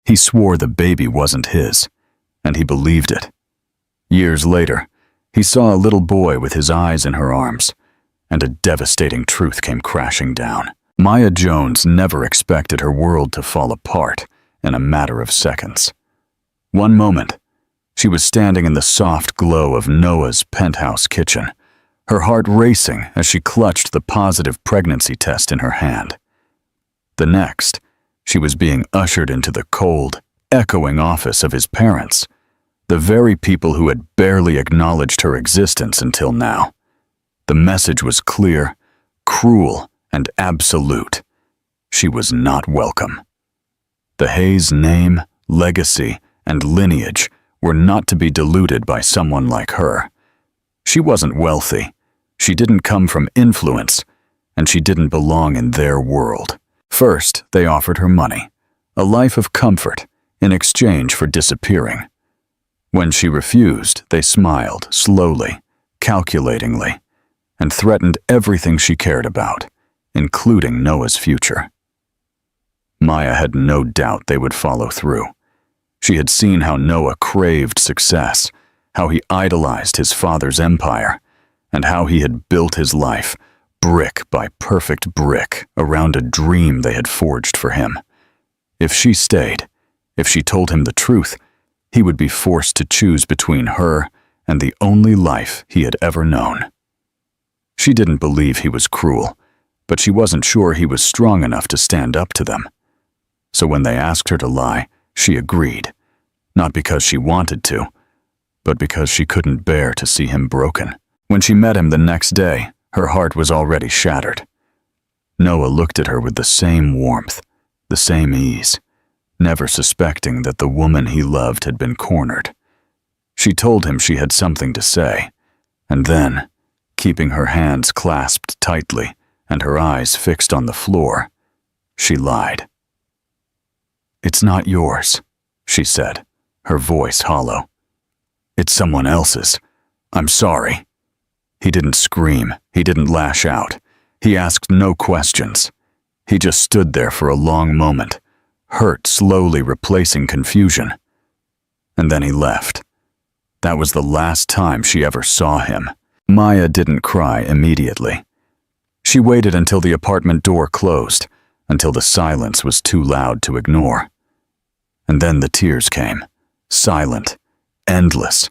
He swore the baby wasn't his, and he believed it. Years later, he saw a little boy with his eyes in her arms, and a devastating truth came crashing down. Maya Jones never expected her world to fall apart in a matter of seconds. One moment, she was standing in the soft glow of Noah's penthouse kitchen, her heart racing as she clutched the positive pregnancy test in her hand. The next, she was being ushered into the cold, echoing office of his parents, the very people who had barely acknowledged her existence until now. The message was clear, cruel, and absolute. She was not welcome. The Hayes name, legacy, and lineage were not to be diluted by someone like her. She wasn't wealthy, she didn't come from influence, and she didn't belong in their world. First, they offered her money, a life of comfort, in exchange for disappearing. When she refused, they smiled slowly, calculatingly, and threatened everything she cared about, including Noah's future. Maya had no doubt they would follow through. She had seen how Noah craved success, how he idolized his father's empire, and how he had built his life, brick by perfect brick, around a dream they had forged for him. If she stayed, if she told him the truth, he would be forced to choose between her and the only life he had ever known. She didn't believe he was cruel, but she wasn't sure he was strong enough to stand up to them. So when they asked her to lie, she agreed, not because she wanted to, but because she couldn't bear to see him broken. When she met him the next day, her heart was already shattered. Noah looked at her with the same warmth, the same ease, never suspecting that the woman he loved had been cornered. She told him she had something to say, and then, keeping her hands clasped tightly and her eyes fixed on the floor, she lied. "It's not yours," she said, her voice hollow. "It's someone else's. I'm sorry." He didn't scream, he didn't lash out. He asked no questions. He just stood there for a long moment, hurt slowly replacing confusion. And then he left. That was the last time she ever saw him. Maya didn't cry immediately. She waited until the apartment door closed, until the silence was too loud to ignore. And then the tears came, silent, endless,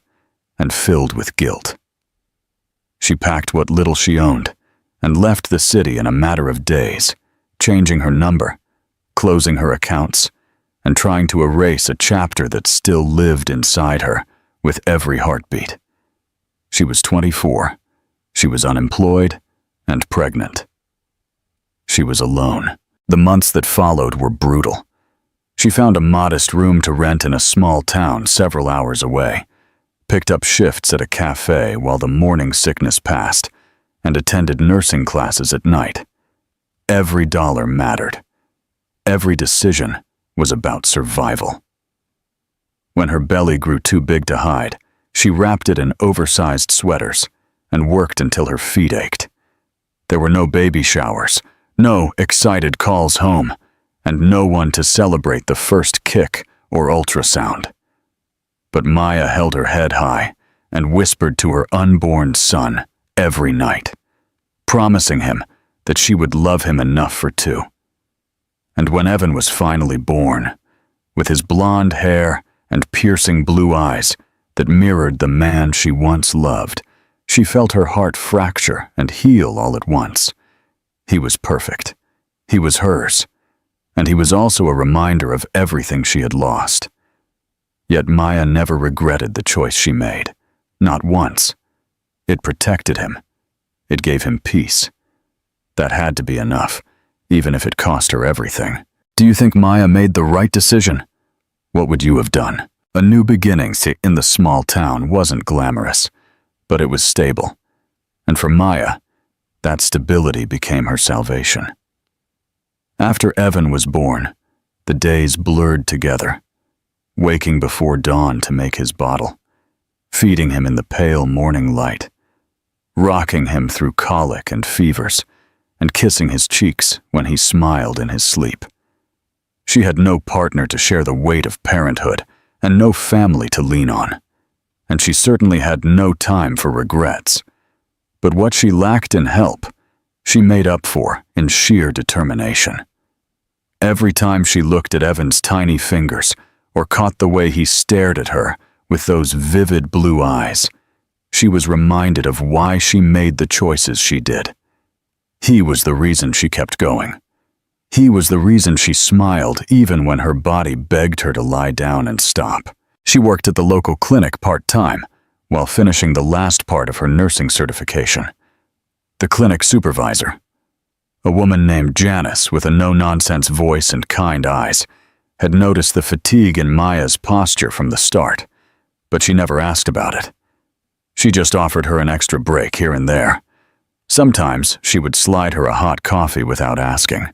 and filled with guilt. She packed what little she owned and left the city in a matter of days, changing her number, closing her accounts, and trying to erase a chapter that still lived inside her with every heartbeat. She was 24. She was unemployed and pregnant. She was alone. The months that followed were brutal. She found a modest room to rent in a small town several hours away, picked up shifts at a cafe while the morning sickness passed, and attended nursing classes at night. Every dollar mattered. Every decision was about survival. When her belly grew too big to hide, she wrapped it in oversized sweaters and worked until her feet ached. There were no baby showers, no excited calls home, and no one to celebrate the first kick or ultrasound. But Maya held her head high and whispered to her unborn son every night, promising him that she would love him enough for two. And when Evan was finally born, with his blonde hair and piercing blue eyes that mirrored the man she once loved, she felt her heart fracture and heal all at once. He was perfect. He was hers. And he was also a reminder of everything she had lost. Yet Maya never regretted the choice she made. Not once. It protected him. It gave him peace. That had to be enough, even if it cost her everything. Do you think Maya made the right decision? What would you have done? A new beginning in the small town wasn't glamorous, but it was stable. And for Maya, that stability became her salvation. After Evan was born, the days blurred together, waking before dawn to make his bottle, feeding him in the pale morning light, rocking him through colic and fevers, and kissing his cheeks when he smiled in his sleep. She had no partner to share the weight of parenthood and no family to lean on. And she certainly had no time for regrets. But what she lacked in help, she made up for in sheer determination. Every time she looked at Evan's tiny fingers or caught the way he stared at her with those vivid blue eyes, she was reminded of why she made the choices she did. He was the reason she kept going. He was the reason she smiled even when her body begged her to lie down and stop. She worked at the local clinic part-time while finishing the last part of her nursing certification. The clinic supervisor, a woman named Janice with a no-nonsense voice and kind eyes, had noticed the fatigue in Maya's posture from the start, but she never asked about it. She just offered her an extra break here and there. Sometimes she would slide her a hot coffee without asking.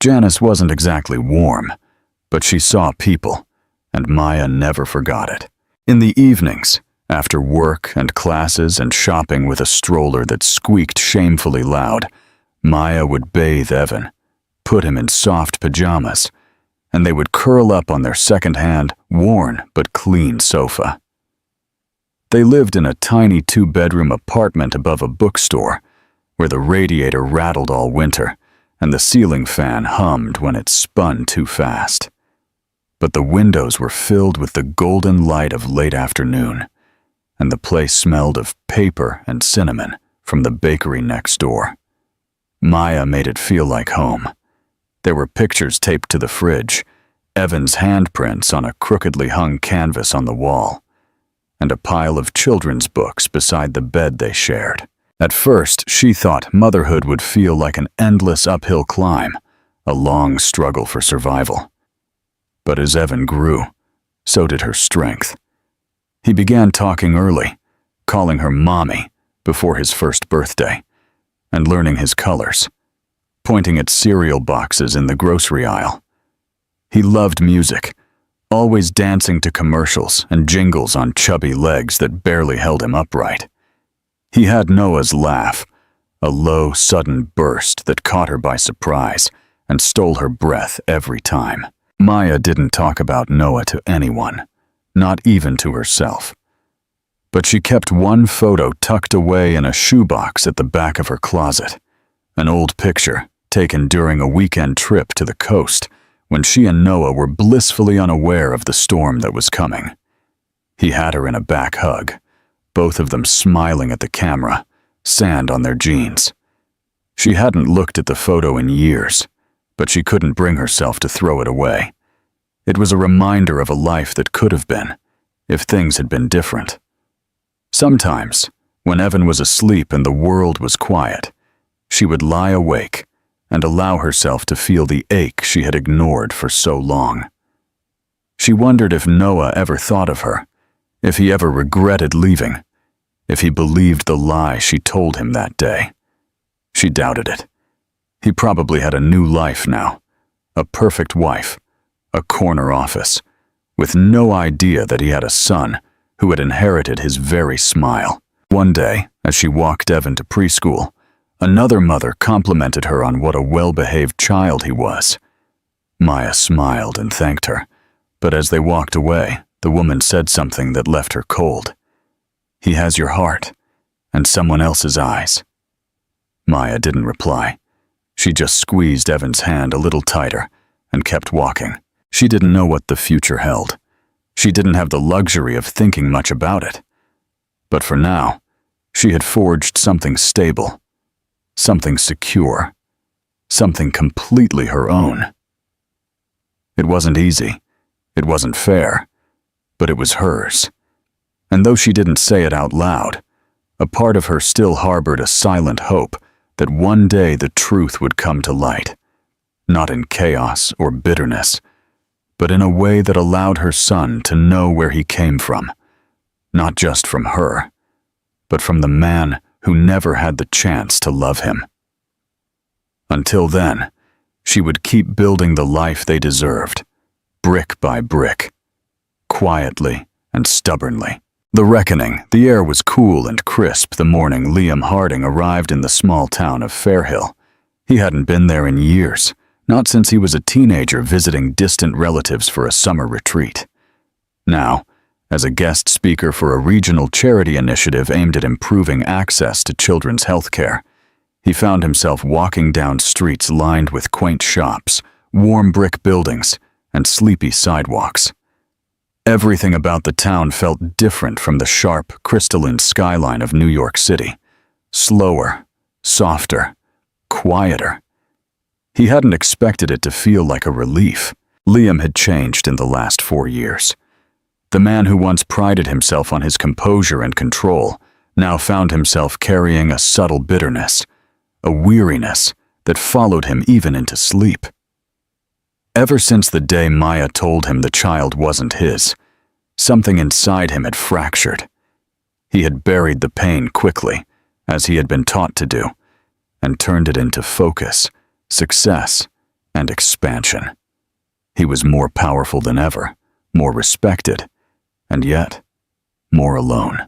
Janice wasn't exactly warm, but she saw people, and Maya never forgot it. In the evenings, after work and classes and shopping with a stroller that squeaked shamefully loud, Maya would bathe Evan, put him in soft pajamas, and they would curl up on their second-hand, worn but clean sofa. They lived in a tiny two-bedroom apartment above a bookstore where the radiator rattled all winter and the ceiling fan hummed when it spun too fast. But the windows were filled with the golden light of late afternoon, and the place smelled of paper and cinnamon from the bakery next door. Maya made it feel like home. There were pictures taped to the fridge, Evan's handprints on a crookedly hung canvas on the wall, and a pile of children's books beside the bed they shared. At first, she thought motherhood would feel like an endless uphill climb, a long struggle for survival. But as Evan grew, so did her strength. He began talking early, calling her Mommy before his first birthday, and learning his colors, pointing at cereal boxes in the grocery aisle. He loved music, always dancing to commercials and jingles on chubby legs that barely held him upright. He had Noah's laugh, a low, sudden burst that caught her by surprise and stole her breath every time. Maya didn't talk about Noah to anyone, not even to herself. But she kept one photo tucked away in a shoebox at the back of her closet, an old picture taken during a weekend trip to the coast when she and Noah were blissfully unaware of the storm that was coming. He had her in a back hug, both of them smiling at the camera, sand on their jeans. She hadn't looked at the photo in years, but she couldn't bring herself to throw it away. It was a reminder of a life that could have been, if things had been different. Sometimes, when Evan was asleep and the world was quiet, she would lie awake and allow herself to feel the ache she had ignored for so long. She wondered if Noah ever thought of her, if he ever regretted leaving, if he believed the lie she told him that day. She doubted it. He probably had a new life now, a perfect wife, a corner office, with no idea that he had a son who had inherited his very smile. One day, as she walked Evan to preschool, another mother complimented her on what a well-behaved child he was. Maya smiled and thanked her, but as they walked away, the woman said something that left her cold. "He has your heart, and someone else's eyes." Maya didn't reply. She just squeezed Evan's hand a little tighter and kept walking. She didn't know what the future held. She didn't have the luxury of thinking much about it. But for now, she had forged something stable, something secure, something completely her own. It wasn't easy, it wasn't fair, but it was hers. And though she didn't say it out loud, a part of her still harbored a silent hope that one day the truth would come to light, not in chaos or bitterness, but in a way that allowed her son to know where he came from, not just from her, but from the man who never had the chance to love him. Until then, she would keep building the life they deserved, brick by brick, quietly and stubbornly. The reckoning. The air was cool and crisp the morning Liam Harding arrived in the small town of Fairhill. He hadn't been there in years, not since he was a teenager visiting distant relatives for a summer retreat. Now, as a guest speaker for a regional charity initiative aimed at improving access to children's health care, he found himself walking down streets lined with quaint shops, warm brick buildings, and sleepy sidewalks. Everything about the town felt different from the sharp, crystalline skyline of New York City. Slower, softer, quieter. He hadn't expected it to feel like a relief. Liam had changed in the last 4 years. The man who once prided himself on his composure and control now found himself carrying a subtle bitterness, a weariness that followed him even into sleep. Ever since the day Maya told him the child wasn't his, something inside him had fractured. He had buried the pain quickly, as he had been taught to do, and turned it into focus, success, and expansion. He was more powerful than ever, more respected, and yet, more alone.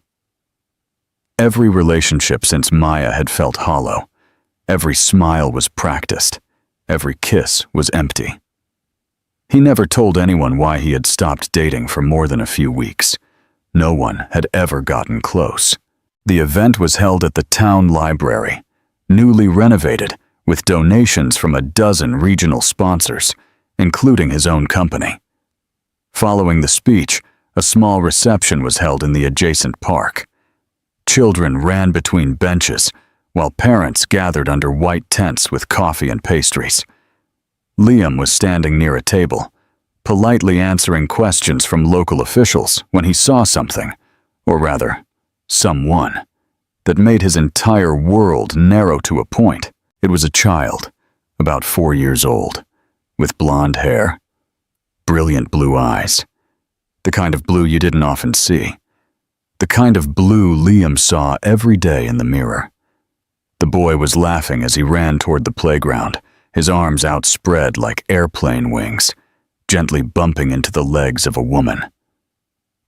Every relationship since Maya had felt hollow. Every smile was practiced. Every kiss was empty. He never told anyone why he had stopped dating for more than a few weeks. No one had ever gotten close. The event was held at the town library, newly renovated, with donations from a dozen regional sponsors, including his own company. Following the speech, a small reception was held in the adjacent park. Children ran between benches, while parents gathered under white tents with coffee and pastries. Liam was standing near a table, politely answering questions from local officials when he saw something, or rather, someone, that made his entire world narrow to a point. It was a child, about 4 years old, with blonde hair, brilliant blue eyes, the kind of blue you didn't often see, the kind of blue Liam saw every day in the mirror. The boy was laughing as he ran toward the playground, his arms outspread like airplane wings, gently bumping into the legs of a woman.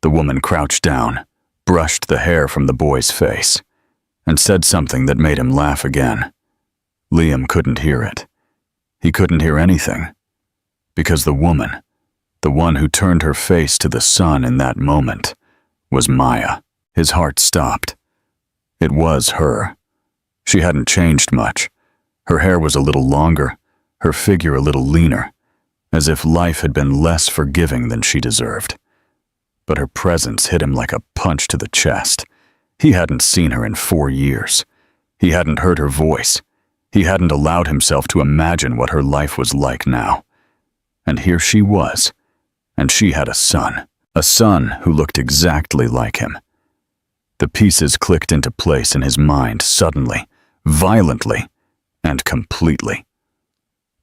The woman crouched down, brushed the hair from the boy's face, and said something that made him laugh again. Liam couldn't hear it. He couldn't hear anything, because the woman, the one who turned her face to the sun in that moment, was Maya. His heart stopped. It was her. She hadn't changed much. Her hair was a little longer, her figure a little leaner, as if life had been less forgiving than she deserved. But her presence hit him like a punch to the chest. He hadn't seen her in 4 years. He hadn't heard her voice. He hadn't allowed himself to imagine what her life was like now. And here she was, and she had a son who looked exactly like him. The pieces clicked into place in his mind suddenly, violently, and completely.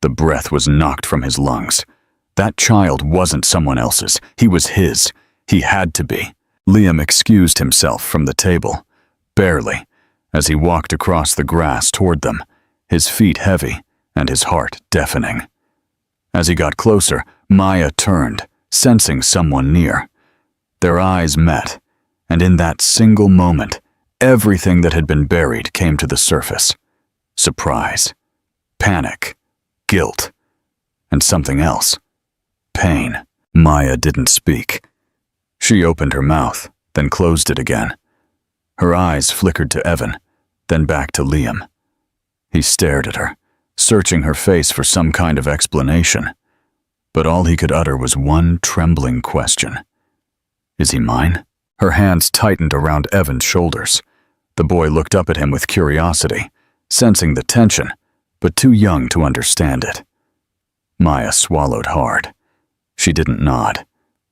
The breath was knocked from his lungs. That child wasn't someone else's. He was his. He had to be. Liam excused himself from the table, barely, as he walked across the grass toward them, his feet heavy and his heart deafening. As he got closer, Maya turned, sensing someone near. Their eyes met, and in that single moment, everything that had been buried came to the surface. Surprise, panic, guilt, and something else. Pain. Maya didn't speak. She opened her mouth, then closed it again. Her eyes flickered to Evan, then back to Liam. He stared at her, searching her face for some kind of explanation. But all he could utter was one trembling question. Is he mine? Her hands tightened around Evan's shoulders. The boy looked up at him with curiosity, sensing the tension, but too young to understand it. Maya swallowed hard. She didn't nod.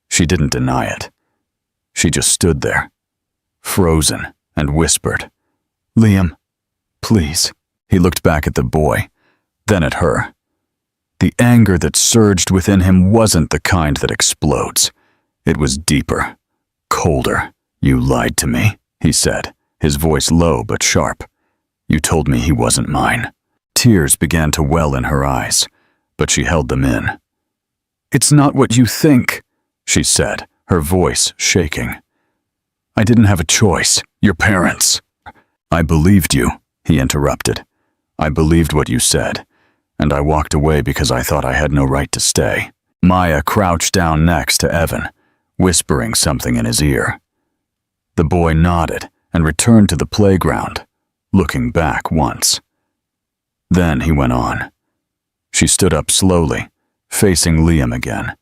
She didn't deny it. She just stood there, frozen, and whispered, "Liam, please." He looked back at the boy, then at her. The anger that surged within him wasn't the kind that explodes. It was deeper, colder. "You lied to me," he said, his voice low but sharp. "You told me he wasn't mine." Tears began to well in her eyes, but she held them in. "It's not what you think," she said, her voice shaking. "I didn't have a choice. Your parents." "I believed you," he interrupted. "I believed what you said, and I walked away because I thought I had no right to stay. Maya crouched down next to Evan, whispering something in his ear. The boy nodded and returned to the playground, looking back once. Then he went on. She stood up slowly, facing Liam again,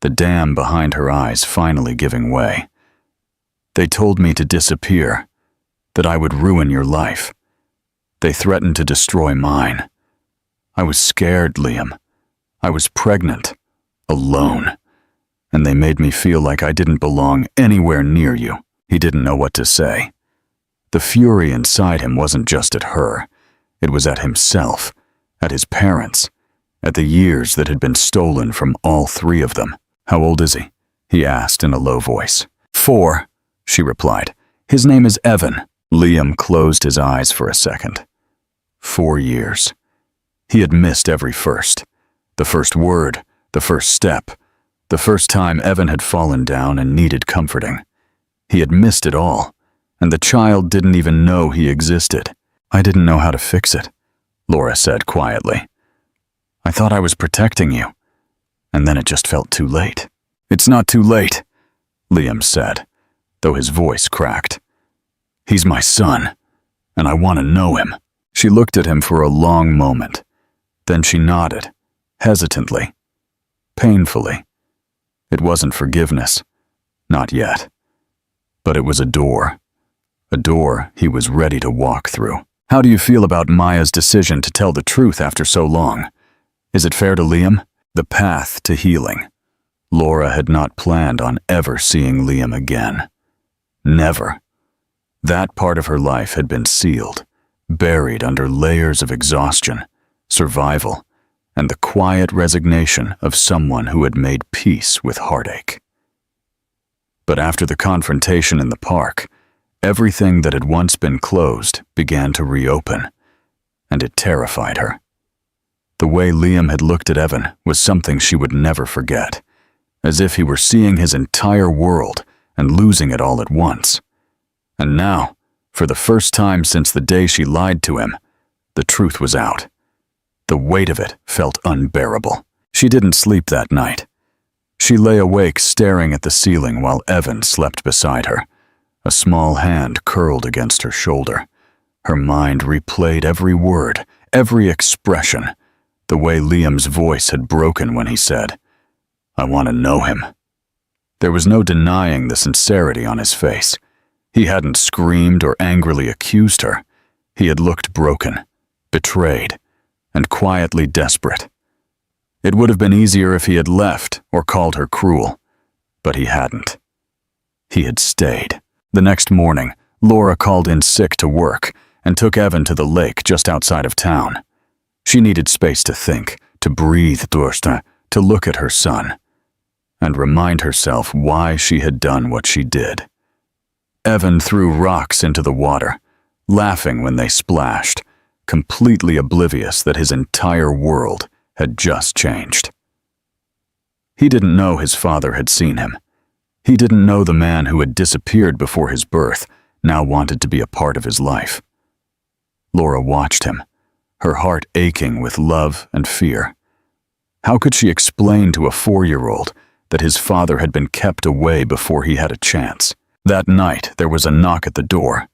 the dam behind her eyes finally giving way. They told me to disappear, that I would ruin your life. They threatened to destroy mine. I was scared, Liam. I was pregnant, alone, and they made me feel like I didn't belong anywhere near you. He didn't know what to say. The fury inside him wasn't just at her. It was at himself, at his parents, at the years that had been stolen from all three of them. How old is he? He asked in a low voice. 4, she replied. His name is Evan. Liam closed his eyes for a second. 4 years. He had missed every first. The first word, the first step, the first time Evan had fallen down and needed comforting. He had missed it all, and the child didn't even know he existed. I didn't know how to fix it, Laura said quietly. I thought I was protecting you, and then it just felt too late. It's not too late, Liam said, though his voice cracked. He's my son, and I want to know him. She looked at him for a long moment. Then she nodded, hesitantly, painfully. It wasn't forgiveness, not yet. But it was a door he was ready to walk through. How do you feel about Maya's decision to tell the truth after so long? Is it fair to Liam? The path to healing. Laura had not planned on ever seeing Liam again. Never. That part of her life had been sealed, buried under layers of exhaustion, survival, and the quiet resignation of someone who had made peace with heartache. But after the confrontation in the park, everything that had once been closed began to reopen, and it terrified her. The way Liam had looked at Evan was something she would never forget, as if he were seeing his entire world and losing it all at once. And now, for the first time since the day she lied to him, the truth was out. The weight of it felt unbearable. She didn't sleep that night. She lay awake staring at the ceiling while Evan slept beside her, a small hand curled against her shoulder. Her mind replayed every word, every expression, the way Liam's voice had broken when he said, I want to know him. There was no denying the sincerity on his face. He hadn't screamed or angrily accused her. He had looked broken, betrayed, and quietly desperate. It would have been easier if he had left or called her cruel, but he hadn't. He had stayed. The next morning, Laura called in sick to work and took Evan to the lake just outside of town. She needed space to think, to breathe, to look at her son, and remind herself why she had done what she did. Evan threw rocks into the water, laughing when they splashed, completely oblivious that his entire world had just changed. He didn't know his father had seen him. He didn't know the man who had disappeared before his birth now wanted to be a part of his life. Laura watched him, her heart aching with love and fear. How could she explain to a 4-year-old that his father had been kept away before he had a chance? That night, there was a knock at the door.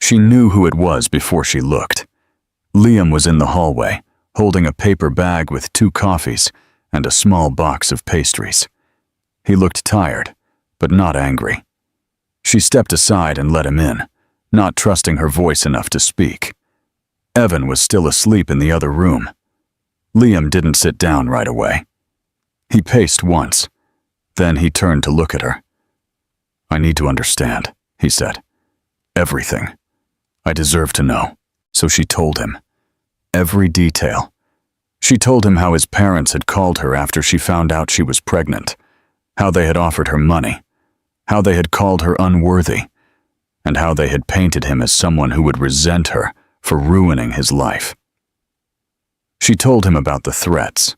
She knew who it was before she looked. Liam was in the hallway, holding a paper bag with 2 coffees and a small box of pastries. He looked tired, but not angry. She stepped aside and let him in, not trusting her voice enough to speak. Evan was still asleep in the other room. Liam didn't sit down right away. He paced once. Then he turned to look at her. I need to understand, he said. Everything. I deserve to know. So she told him. Every detail. She told him how his parents had called her after she found out she was pregnant, how they had offered her money, how they had called her unworthy, and how they had painted him as someone who would resent her for ruining his life. She told him about the threats,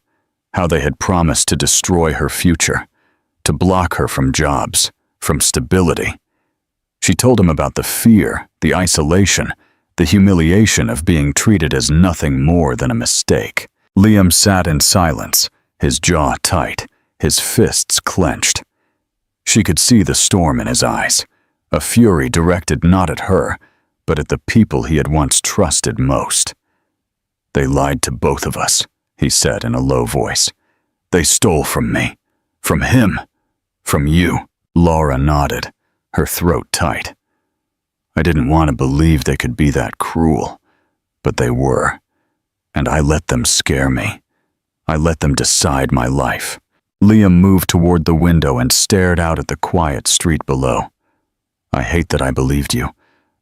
how they had promised to destroy her future, to block her from jobs, from stability. She told him about the fear, the isolation, the humiliation of being treated as nothing more than a mistake. Liam sat in silence, his jaw tight, his fists clenched. She could see the storm in his eyes, a fury directed not at her, but at the people he had once trusted most. "They lied to both of us," he said in a low voice. "They stole from me, from him, from you." Laura nodded, her throat tight. "I didn't want to believe they could be that cruel, but they were, and I let them scare me. I let them decide my life." Liam moved toward the window and stared out at the quiet street below. "I hate that I believed you,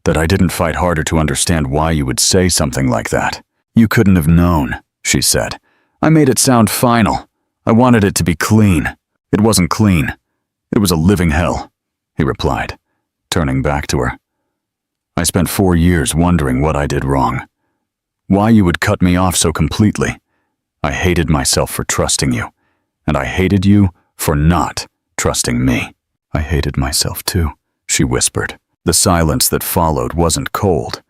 that I didn't fight harder to understand why you would say something like that." "You couldn't have known," she said. "I made it sound final. I wanted it to be clean. It wasn't clean. It was a living hell," he replied, turning back to her. "I spent 4 years wondering what I did wrong. Why you would cut me off so completely. I hated myself for trusting you, and I hated you for not trusting me." "I hated myself too," she whispered. The silence that followed wasn't cold.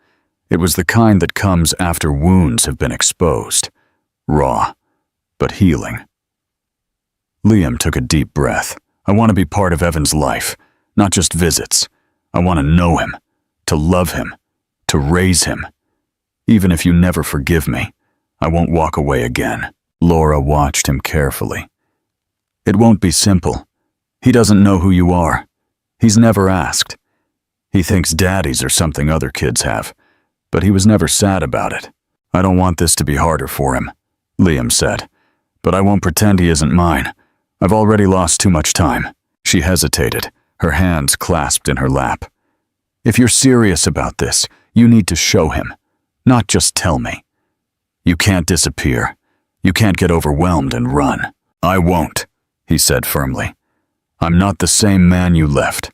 It was the kind that comes after wounds have been exposed. Raw, but healing. Liam took a deep breath. "I want to be part of Evan's life, not just visits. I want to know him, to love him, to raise him. Even if you never forgive me, I won't walk away again." Laura watched him carefully. "It won't be simple. He doesn't know who you are. He's never asked. He thinks daddies are something other kids have, but he was never sad about it. I don't want this to be harder for him," Liam said, "but I won't pretend he isn't mine. I've already lost too much time." She hesitated, her hands clasped in her lap. "If you're serious about this, you need to show him, not just tell me. You can't disappear. You can't get overwhelmed and run." "I won't," he said firmly. "I'm not the same man you left,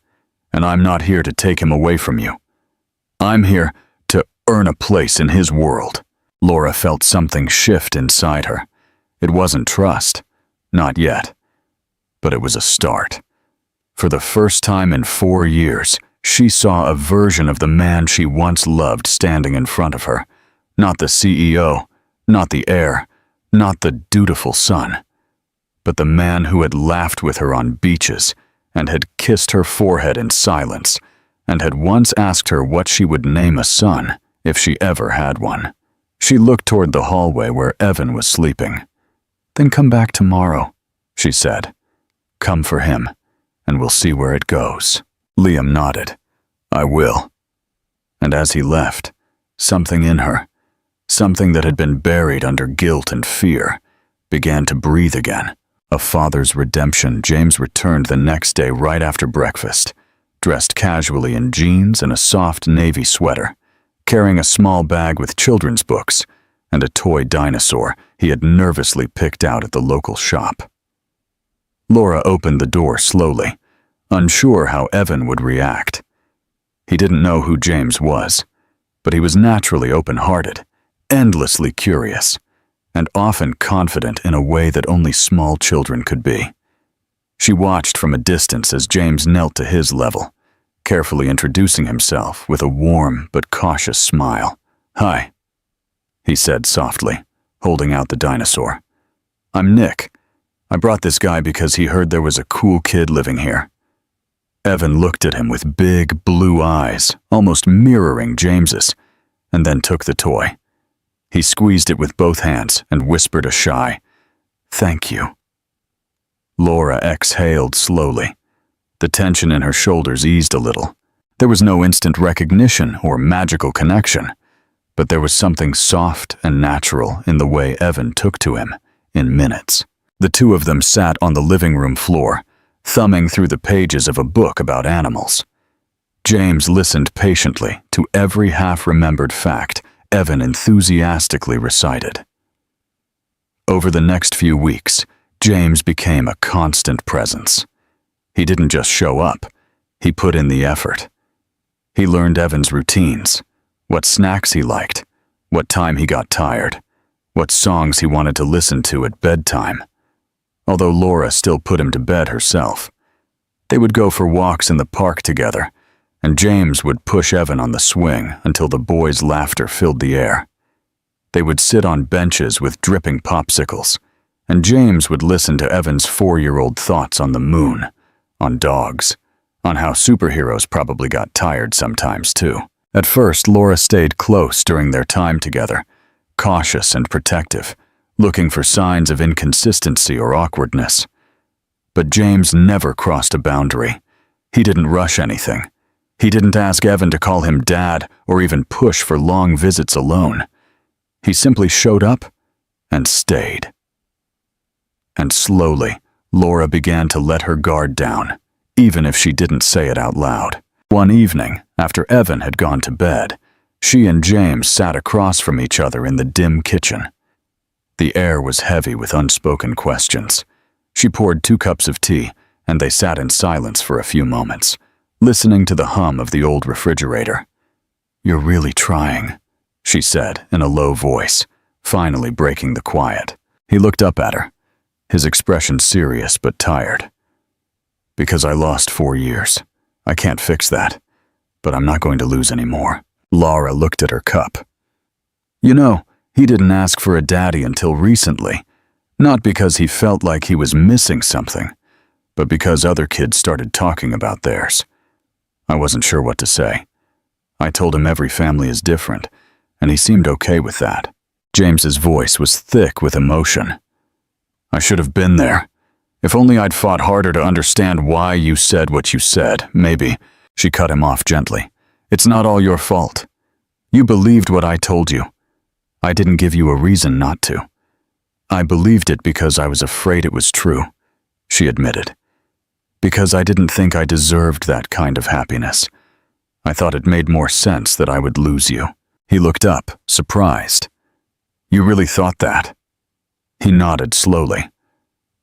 and I'm not here to take him away from you. I'm here to earn a place in his world." Laura felt something shift inside her. It wasn't trust, not yet, but it was a start. For the first time in 4 years, she saw a version of the man she once loved standing in front of her. Not the CEO, not the heir, not the dutiful son, but the man who had laughed with her on beaches and had kissed her forehead in silence, and had once asked her what she would name a son if she ever had one. She looked toward the hallway where Evan was sleeping. "Then come back tomorrow," she said. "Come for him, and we'll see where it goes." Liam nodded. "I will." And as he left, something in her, something that had been buried under guilt and fear, began to breathe again. A father's redemption. James returned the next day right after breakfast, dressed casually in jeans and a soft navy sweater, carrying a small bag with children's books and a toy dinosaur he had nervously picked out at the local shop. Laura opened the door slowly, unsure how Evan would react. He didn't know who James was, but he was naturally open-hearted, endlessly curious, and often confident in a way that only small children could be. She watched from a distance as James knelt to his level, carefully introducing himself with a warm but cautious smile. "Hi," he said softly, holding out the dinosaur. "I'm Nick. I brought this guy because he heard there was a cool kid living here." Evan looked at him with big blue eyes, almost mirroring James's, and then took the toy. He squeezed it with both hands and whispered a shy, "Thank you." Laura exhaled slowly. The tension in her shoulders eased a little. There was no instant recognition or magical connection, but there was something soft and natural in the way Evan took to him in minutes. The two of them sat on the living room floor, thumbing through the pages of a book about animals. James listened patiently to every half-remembered fact Evan enthusiastically recited. Over the next few weeks, James became a constant presence. He didn't just show up, he put in the effort. He learned Evan's routines, what snacks he liked, what time he got tired, what songs he wanted to listen to at bedtime. Although Laura still put him to bed herself. They would go for walks in the park together, and James would push Evan on the swing until the boys' laughter filled the air. They would sit on benches with dripping popsicles, and James would listen to Evan's 4-year-old thoughts on the moon, on dogs, on how superheroes probably got tired sometimes too. At first, Laura stayed close during their time together, cautious and protective, looking for signs of inconsistency or awkwardness. But James never crossed a boundary. He didn't rush anything. He didn't ask Evan to call him dad or even push for long visits alone. He simply showed up and stayed. And slowly, Laura began to let her guard down, even if she didn't say it out loud. One evening, after Evan had gone to bed, she and James sat across from each other in the dim kitchen. The air was heavy with unspoken questions. She poured 2 cups of tea, and they sat in silence for a few moments, listening to the hum of the old refrigerator. "You're really trying," she said in a low voice, finally breaking the quiet. He looked up at her, his expression serious but tired. "Because I lost 4 years. I can't fix that, but I'm not going to lose any more." Laura looked at her cup. "You know, he didn't ask for a daddy until recently, not because he felt like he was missing something, but because other kids started talking about theirs. I wasn't sure what to say. I told him every family is different, and he seemed okay with that." James's voice was thick with emotion. "I should have been there. If only I'd fought harder to understand why you said what you said, maybe." She cut him off gently. "It's not all your fault. You believed what I told you. I didn't give you a reason not to. I believed it because I was afraid it was true," she admitted. "Because I didn't think I deserved that kind of happiness. I thought it made more sense that I would lose you." He looked up, surprised. "You really thought that?" He nodded slowly.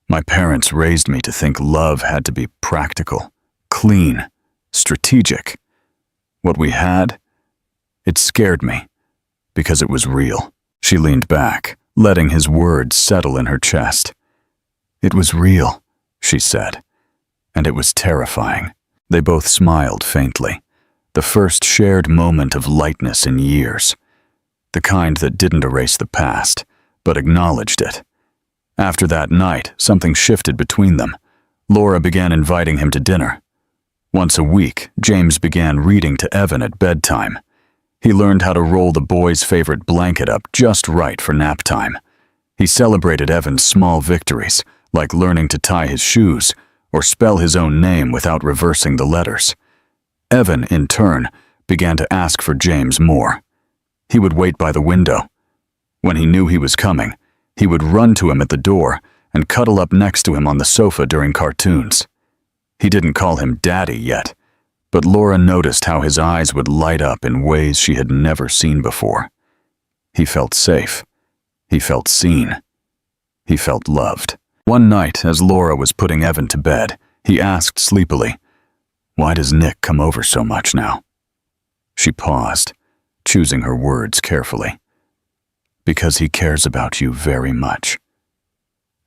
"My parents raised me to think love had to be practical, clean, strategic. What we had, it scared me, because it was real." She leaned back, letting his words settle in her chest. "It was real," she said, "and it was terrifying." They both smiled faintly, the first shared moment of lightness in years, the kind that didn't erase the past, but acknowledged it. After that night, something shifted between them. Laura began inviting him to dinner. Once a week, James began reading to Evan at bedtime. He learned how to roll the boy's favorite blanket up just right for nap time. He celebrated Evan's small victories, like learning to tie his shoes or spell his own name without reversing the letters. Evan, in turn, began to ask for James more. He would wait by the window. When he knew he was coming, he would run to him at the door and cuddle up next to him on the sofa during cartoons. He didn't call him Daddy yet, but Laura noticed how his eyes would light up in ways she had never seen before. He felt safe. He felt seen. He felt loved. One night, as Laura was putting Evan to bed, he asked sleepily, "Why does Nick come over so much now?" She paused, choosing her words carefully. "Because he cares about you very much."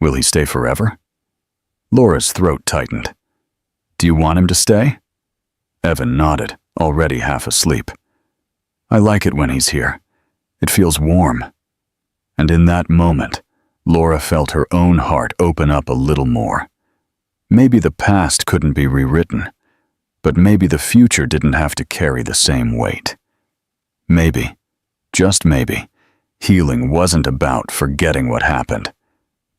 "Will he stay forever?" Laura's throat tightened. "Do you want him to stay?" Evan nodded, already half asleep. "I like it when he's here. It feels warm." And in that moment, Laura felt her own heart open up a little more. Maybe the past couldn't be rewritten, but maybe the future didn't have to carry the same weight. Maybe, just maybe, healing wasn't about forgetting what happened,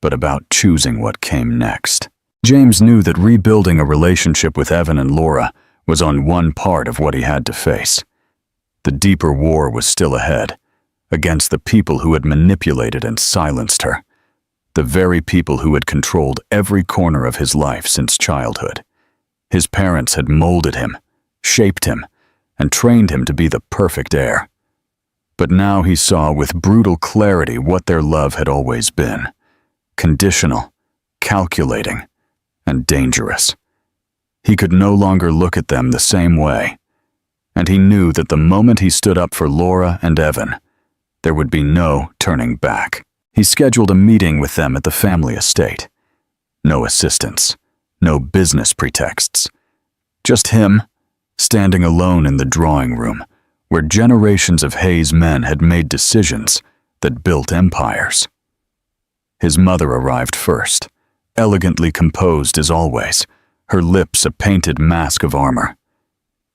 but about choosing what came next. James knew that rebuilding a relationship with Evan and Laura was on one part of what he had to face. The deeper war was still ahead, against the people who had manipulated and silenced her, the very people who had controlled every corner of his life since childhood. His parents had molded him, shaped him, and trained him to be the perfect heir. But now he saw with brutal clarity what their love had always been: conditional, calculating, and dangerous. He could no longer look at them the same way, and he knew that the moment he stood up for Laura and Evan, there would be no turning back. He scheduled a meeting with them at the family estate. No assistants, no business pretexts. Just him, standing alone in the drawing room, where generations of Hayes men had made decisions, that built empires. His mother arrived first, elegantly composed as always, her lips a painted mask of armor.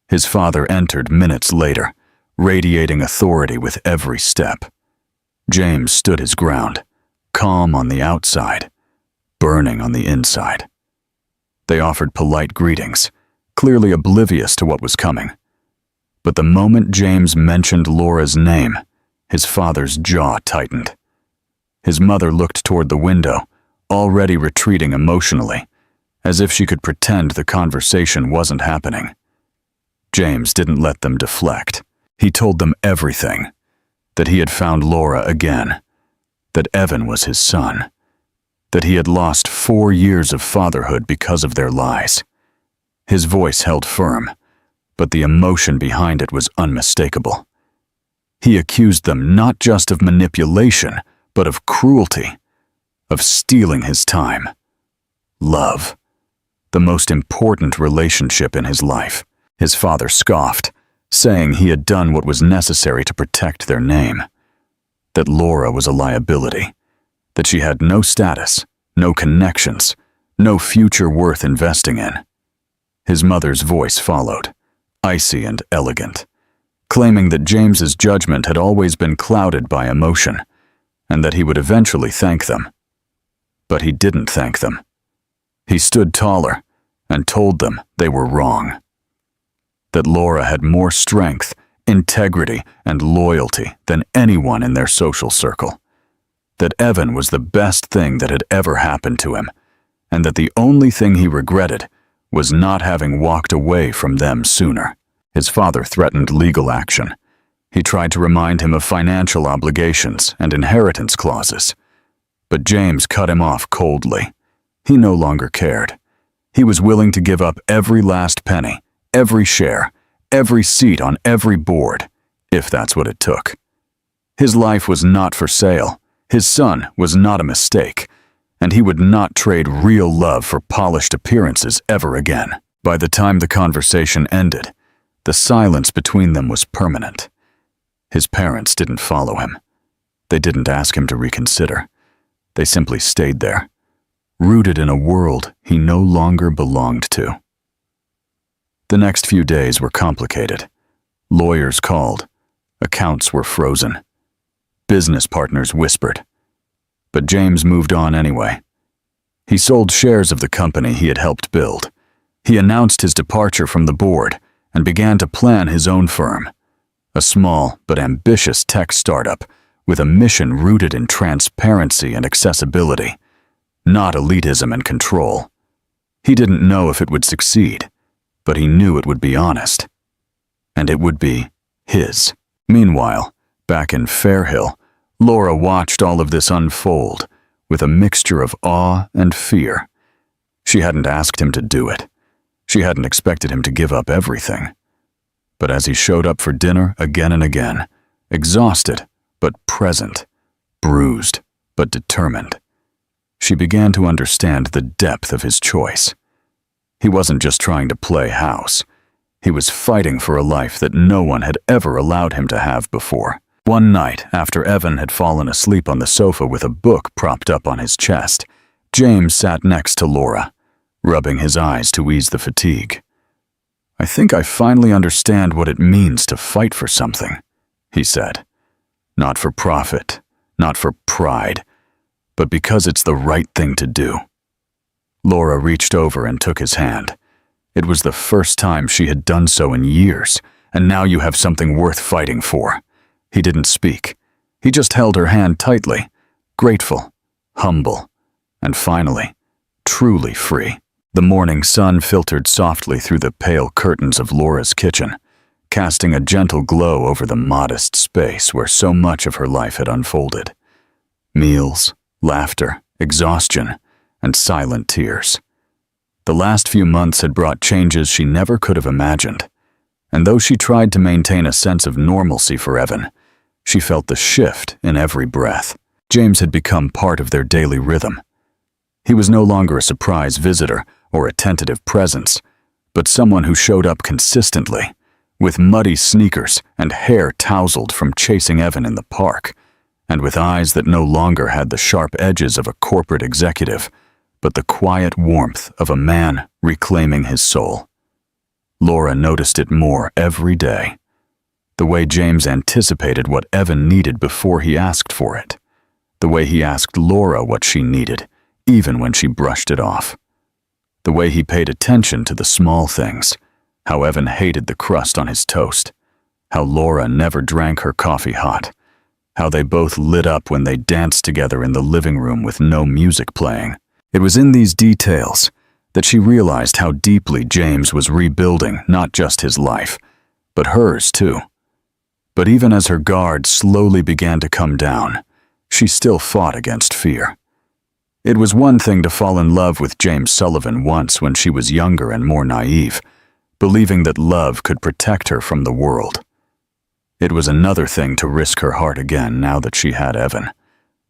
His father entered minutes later, radiating authority with every step. James stood his ground, calm on the outside, burning on the inside. They offered polite greetings, clearly oblivious to what was coming. But the moment James mentioned Laura's name, his father's jaw tightened. His mother looked toward the window, already retreating emotionally, as if she could pretend the conversation wasn't happening. James didn't let them deflect. He told them everything, that he had found Laura again, that Evan was his son, that he had lost 4 years of fatherhood because of their lies. His voice held firm, but the emotion behind it was unmistakable. He accused them not just of manipulation, but of cruelty, of stealing his time. Love, the most important relationship in his life. His father scoffed, saying he had done what was necessary to protect their name, that Laura was a liability, that she had no status, no connections, no future worth investing in. His mother's voice followed, icy and elegant, claiming that James's judgment had always been clouded by emotion, and that he would eventually thank them. But he didn't thank them. He stood taller and told them they were wrong. That Laura had more strength, integrity, and loyalty than anyone in their social circle. That Evan was the best thing that had ever happened to him, and that the only thing he regretted was not having walked away from them sooner. His father threatened legal action. He tried to remind him of financial obligations and inheritance clauses. But James cut him off coldly. He no longer cared. He was willing to give up every last penny, every share, every seat on every board, if that's what it took. His life was not for sale. His son was not a mistake, and he would not trade real love for polished appearances ever again. By the time the conversation ended, the silence between them was permanent. His parents didn't follow him. They didn't ask him to reconsider. They simply stayed there, rooted in a world he no longer belonged to. The next few days were complicated. Lawyers called. Accounts were frozen. Business partners whispered. But James moved on anyway. He sold shares of the company he had helped build. He announced his departure from the board and began to plan his own firm, a small but ambitious tech startup with a mission rooted in transparency and accessibility, not elitism and control. He didn't know if it would succeed, but he knew it would be honest. And it would be his. Meanwhile, back in Fairhill, Laura watched all of this unfold with a mixture of awe and fear. She hadn't asked him to do it. She hadn't expected him to give up everything. But as he showed up for dinner again and again, exhausted but present, bruised but determined, she began to understand the depth of his choice. He wasn't just trying to play house. He was fighting for a life that no one had ever allowed him to have before. One night, after Evan had fallen asleep on the sofa with a book propped up on his chest, James sat next to Laura, rubbing his eyes to ease the fatigue. "I think I finally understand what it means to fight for something," he said. "Not for profit, not for pride, but because it's the right thing to do." Laura reached over and took his hand. It was the first time she had done so in years, and now you have something worth fighting for. He didn't speak. He just held her hand tightly, grateful, humble, and finally, truly free. The morning sun filtered softly through the pale curtains of Laura's kitchen, casting a gentle glow over the modest space where so much of her life had unfolded. Meals, laughter, exhaustion, and silent tears. The last few months had brought changes she never could have imagined, and though she tried to maintain a sense of normalcy for Evan, she felt the shift in every breath. James had become part of their daily rhythm. He was no longer a surprise visitor or a tentative presence, but someone who showed up consistently, with muddy sneakers and hair tousled from chasing Evan in the park, and with eyes that no longer had the sharp edges of a corporate executive, but the quiet warmth of a man reclaiming his soul. Laura noticed it more every day. The way James anticipated what Evan needed before he asked for it. The way he asked Laura what she needed, even when she brushed it off. The way he paid attention to the small things, how Evan hated the crust on his toast, how Laura never drank her coffee hot, how they both lit up when they danced together in the living room with no music playing. It was in these details that she realized how deeply James was rebuilding not just his life, but hers too. But even as her guard slowly began to come down, she still fought against fear. It was one thing to fall in love with James Sullivan once when she was younger and more naive, believing that love could protect her from the world. It was another thing to risk her heart again now that she had Evan,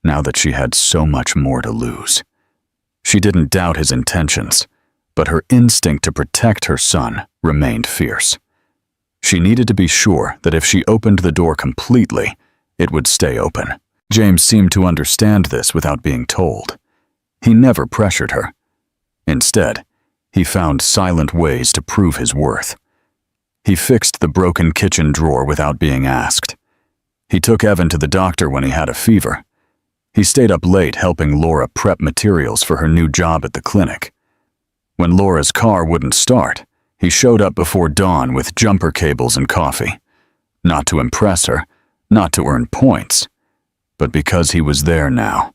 now that she had so much more to lose. She didn't doubt his intentions, but her instinct to protect her son remained fierce. She needed to be sure that if she opened the door completely, it would stay open. James seemed to understand this without being told. He never pressured her. Instead, he found silent ways to prove his worth. He fixed the broken kitchen drawer without being asked. He took Evan to the doctor when he had a fever. He stayed up late helping Laura prep materials for her new job at the clinic. When Laura's car wouldn't start, he showed up before dawn with jumper cables and coffee. Not to impress her, not to earn points, but because he was there now,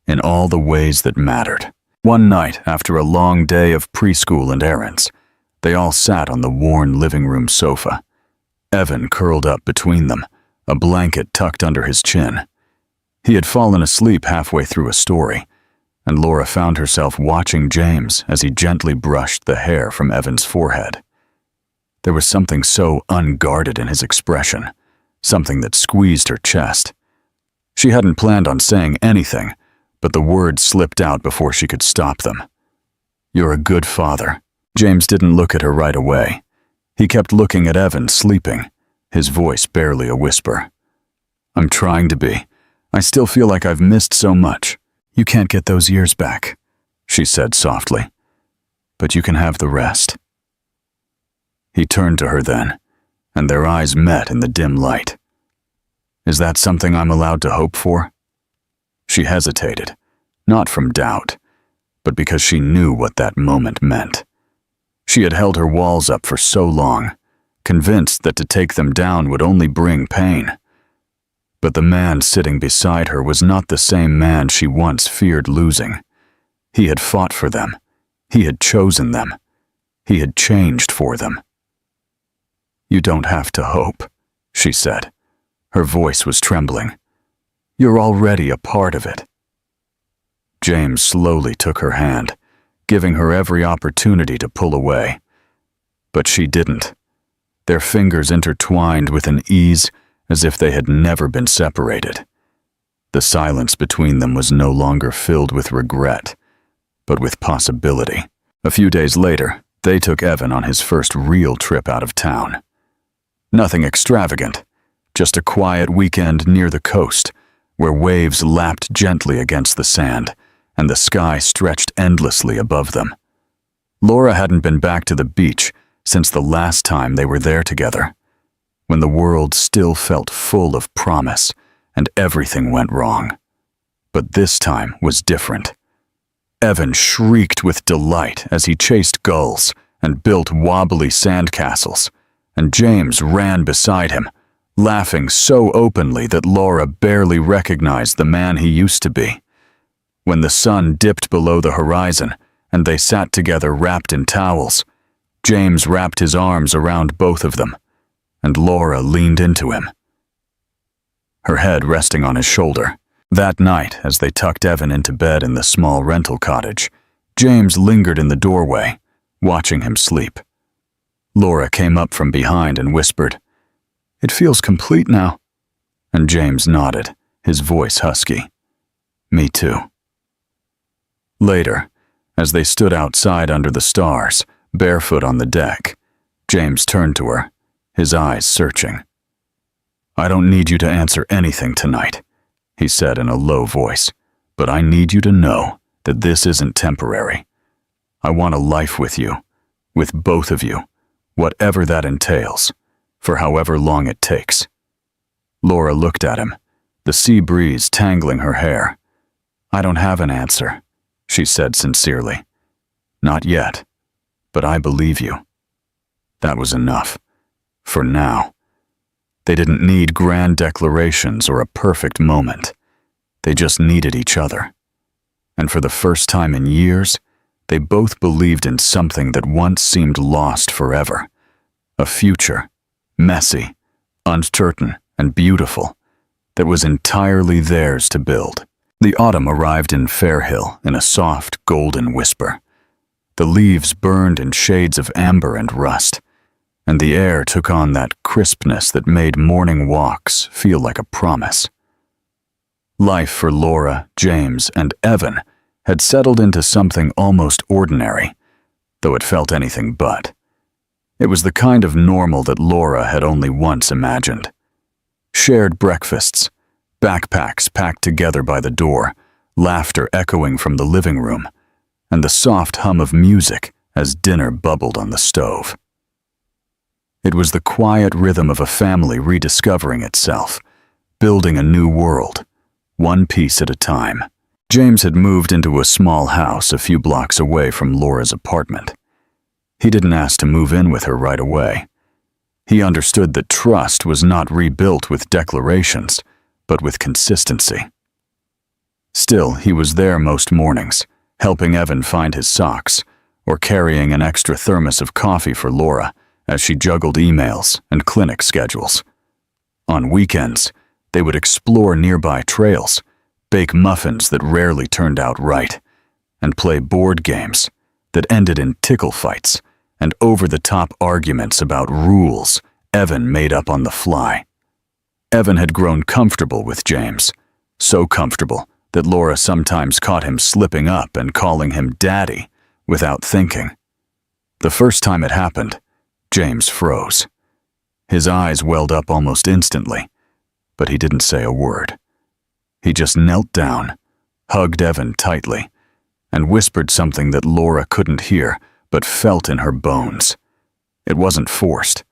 in all the ways that mattered. One night, after a long day of preschool and errands, they all sat on the worn living room sofa. Evan curled up between them, a blanket tucked under his chin. He had fallen asleep halfway through a story, and Laura found herself watching James as he gently brushed the hair from Evan's forehead. There was something so unguarded in his expression, something that squeezed her chest. She hadn't planned on saying anything, but the words slipped out before she could stop them. "You're a good father." James didn't look at her right away. He kept looking at Evan sleeping, his voice barely a whisper. "I'm trying to be. I still feel like I've missed so much." "You can't get those years back," she said softly, "but you can have the rest." He turned to her then, and their eyes met in the dim light. "Is that something I'm allowed to hope for?" She hesitated, not from doubt, but because she knew what that moment meant. She had held her walls up for so long, convinced that to take them down would only bring pain. But the man sitting beside her was not the same man she once feared losing. He had fought for them. He had chosen them. He had changed for them. "You don't have to hope," she said. Her voice was trembling. "You're already a part of it." James slowly took her hand, giving her every opportunity to pull away. But she didn't. Their fingers intertwined with an ease as if they had never been separated. The silence between them was no longer filled with regret, but with possibility. A few days later, they took Evan on his first real trip out of town. Nothing extravagant, just a quiet weekend near the coast, where waves lapped gently against the sand, and the sky stretched endlessly above them. Laura hadn't been back to the beach since the last time they were there together, when the world still felt full of promise and everything went wrong. But this time was different. Evan shrieked with delight as he chased gulls and built wobbly sandcastles, and James ran beside him, laughing so openly that Laura barely recognized the man he used to be. When the sun dipped below the horizon and they sat together wrapped in towels, James wrapped his arms around both of them, and Laura leaned into him, her head resting on his shoulder. That night, as they tucked Evan into bed in the small rental cottage, James lingered in the doorway, watching him sleep. Laura came up from behind and whispered, "It feels complete now." And James nodded, his voice husky. "Me too." Later, as they stood outside under the stars, barefoot on the deck, James turned to her, his eyes searching. "I don't need you to answer anything tonight. he said in a low voice, "but I need you to know that this isn't temporary. I want a life with you, with both of you, whatever that entails, for however long it takes." Laura looked at him, the sea breeze tangling her hair. "I don't have an answer," she said sincerely. "Not yet, but I believe you." That was enough. For now. They didn't need grand declarations or a perfect moment. They just needed each other. And for the first time in years, they both believed in something that once seemed lost forever. A future, messy, uncertain, and beautiful, that was entirely theirs to build. The autumn arrived in Fairhill in a soft, golden whisper. The leaves burned in shades of amber and rust, and the air took on that crispness that made morning walks feel like a promise. Life for Laura, James, and Evan had settled into something almost ordinary, though it felt anything but. It was the kind of normal that Laura had only once imagined. Shared breakfasts, backpacks packed together by the door, laughter echoing from the living room, and the soft hum of music as dinner bubbled on the stove. It was the quiet rhythm of a family rediscovering itself, building a new world, one piece at a time. James had moved into a small house a few blocks away from Laura's apartment. He didn't ask to move in with her right away. He understood that trust was not rebuilt with declarations, but with consistency. Still, he was there most mornings, helping Evan find his socks, or carrying an extra thermos of coffee for Laura as she juggled emails and clinic schedules. On weekends, they would explore nearby trails, bake muffins that rarely turned out right, and play board games that ended in tickle fights and over-the-top arguments about rules Evan made up on the fly. Evan had grown comfortable with James, so comfortable that Laura sometimes caught him slipping up and calling him Daddy without thinking. The first time it happened, James froze. His eyes welled up almost instantly, but he didn't say a word. He just knelt down, hugged Evan tightly, and whispered something that Laura couldn't hear but felt in her bones. It wasn't forced.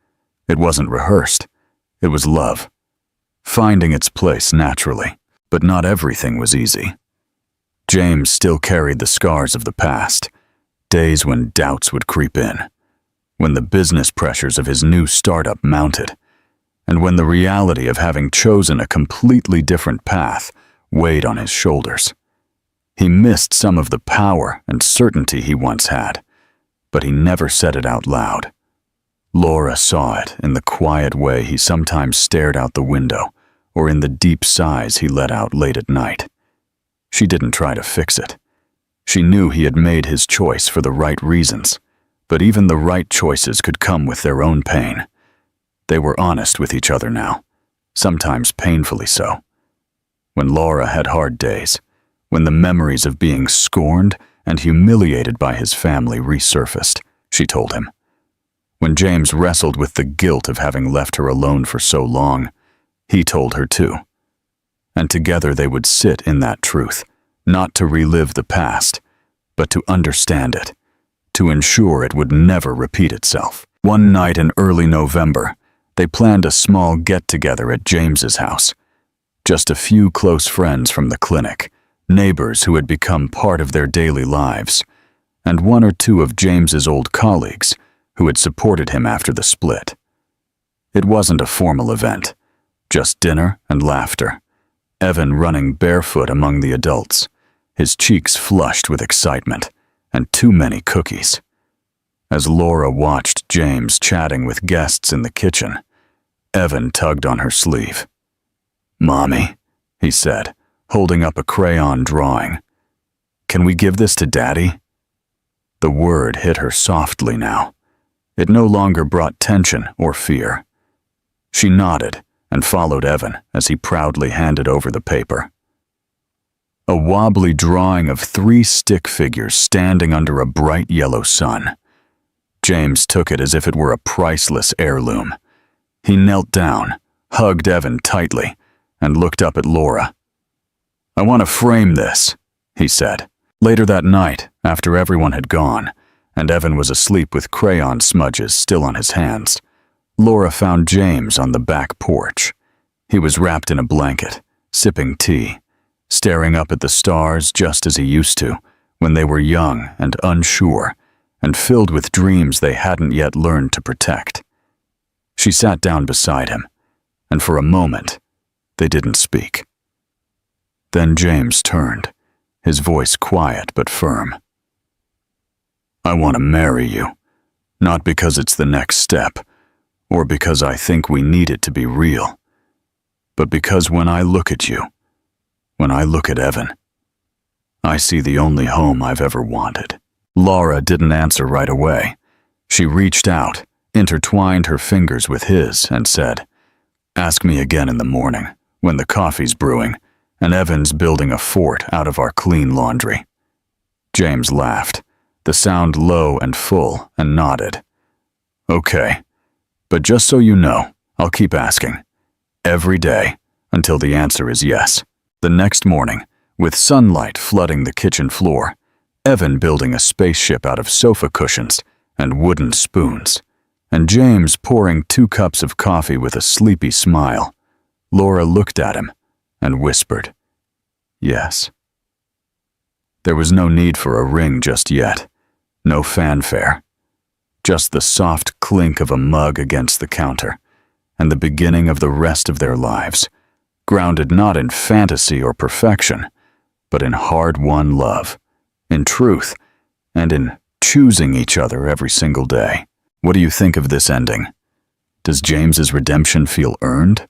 It wasn't rehearsed. It was love, finding its place naturally. But not everything was easy. James still carried the scars of the past, days when doubts would creep in, when the business pressures of his new startup mounted, and when the reality of having chosen a completely different path weighed on his shoulders. He missed some of the power and certainty he once had, but he never said it out loud. Laura saw it in the quiet way he sometimes stared out the window, or in the deep sighs he let out late at night. She didn't try to fix it. She knew he had made his choice for the right reasons, but even the right choices could come with their own pain. They were honest with each other now, sometimes painfully so. When Laura had hard days, when the memories of being scorned and humiliated by his family resurfaced, she told him. When James wrestled with the guilt of having left her alone for so long, he told her too. And together they would sit in that truth, not to relive the past, but to understand it, to ensure it would never repeat itself. One night in early November, they planned a small get-together at James's house. Just a few close friends from the clinic, neighbors who had become part of their daily lives, and one or two of James's old colleagues who had supported him after the split. It wasn't a formal event, just dinner and laughter, Evan running barefoot among the adults, his cheeks flushed with excitement, and too many cookies. As Laura watched James chatting with guests in the kitchen, Evan tugged on her sleeve. "Mommy," he said, holding up a crayon drawing. "Can we give this to Daddy?" The word hit her softly now. It no longer brought tension or fear. She nodded and followed Evan as he proudly handed over the paper. A wobbly drawing of 3 stick figures standing under a bright yellow sun. James took it as if it were a priceless heirloom. He knelt down, hugged Evan tightly, and looked up at Laura. "I want to frame this," he said. Later that night, after everyone had gone, and Evan was asleep with crayon smudges still on his hands, Laura found James on the back porch. He was wrapped in a blanket, sipping tea, staring up at the stars just as he used to, when they were young and unsure, and filled with dreams they hadn't yet learned to protect. She sat down beside him, and for a moment, they didn't speak. Then James turned, his voice quiet but firm. "I want to marry you, not because it's the next step, or because I think we need it to be real, but because when I look at you, when I look at Evan, I see the only home I've ever wanted." Laura didn't answer right away. She reached out, intertwined her fingers with his, and said, "Ask me again in the morning, when the coffee's brewing, and Evan's building a fort out of our clean laundry." James laughed, the sound low and full, and nodded. "Okay, but just so you know, I'll keep asking. Every day, until the answer is yes." The next morning, with sunlight flooding the kitchen floor, Evan building a spaceship out of sofa cushions and wooden spoons, and James pouring 2 cups of coffee with a sleepy smile, Laura looked at him and whispered, "Yes." There was no need for a ring just yet, no fanfare, just the soft clink of a mug against the counter, and the beginning of the rest of their lives, grounded not in fantasy or perfection, but in hard-won love, in truth, and in choosing each other every single day. What do you think of this ending? Does James's redemption feel earned,